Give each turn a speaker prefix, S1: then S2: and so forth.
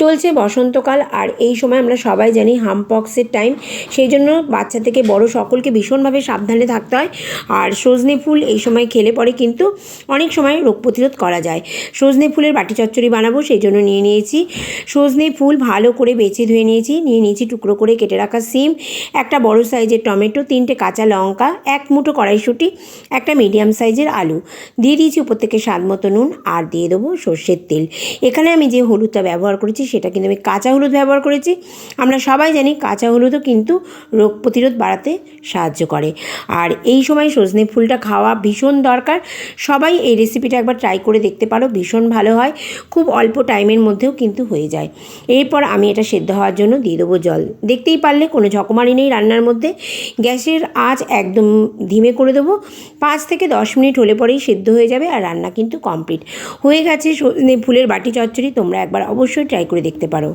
S1: চলছে বসন্তকাল আর এই সময় আমরা সবাই জানি হামপক্সের টাইম, সেই জন্য বাচ্চা থেকে বড় সকলকে ভীষণভাবে সাবধানে থাকতে হয়। আর সজনে ফুল এই সময় খেলে পরে কিন্তু অনেক সময় রোগ প্রতিরোধ করা যায়। সজনে ফুলের বাটি চচ্চড়ি বানাবো, সেই জন্য নিয়ে নিয়েছি সজনে ফুল, ভালো করে বেছে ধুয়ে নিয়েছি টুকরো করে কেটে রাখা সিম, একটা বড় সাইজের টমেটো, 3টে কাঁচা লঙ্কা, 1 মুঠো কড়াইশুঁটি, একটা মিডিয়াম সাইজের আলু, দিয়ে দিয়েছি উপর থেকে স্বাদ মতো নুন, আর দিয়ে দেবো সর্ষের তেল। এখানে আমি যে হলুদটা ব্যবহার করেছি সেটা কিন্তু আমি কাঁচা হলুদ ব্যবহার করেছি। আমরা সবাই জানি কাঁচা হলুদও কিন্তু রোগ প্রতিরোধ বাড়াতে সাহায্য করে। আর এই সময় সজনে ফুলটা খাওয়া ভীষণ দরকার। সবাই এই রেসিপিটা একবার ট্রাই করে দেখতে পারো, ভীষণ ভালো হয়, খুব অল্প টাইমের মধ্যেও কিন্তু হয়ে যায়। এরপর আমি এটা সেদ্ধ হওয়ার জন্য দিয়ে দেবো জল। দেখতেই পারলে কোনো ঝকমারি নেই রান্নার মধ্যে। গ্যাসের আঁচ একদম ধিমে করে দেবো। 5 থেকে 10 মিনিট হলে পরেই সেদ্ধ হয়ে যাবে আর রান্না কিন্তু কমপ্লিট হয়ে গেছে। সজনে ফুলের বাটি চচ্চড়ি তোমরা একবার অবশ্যই ট্রাই করে দেখতে পারো।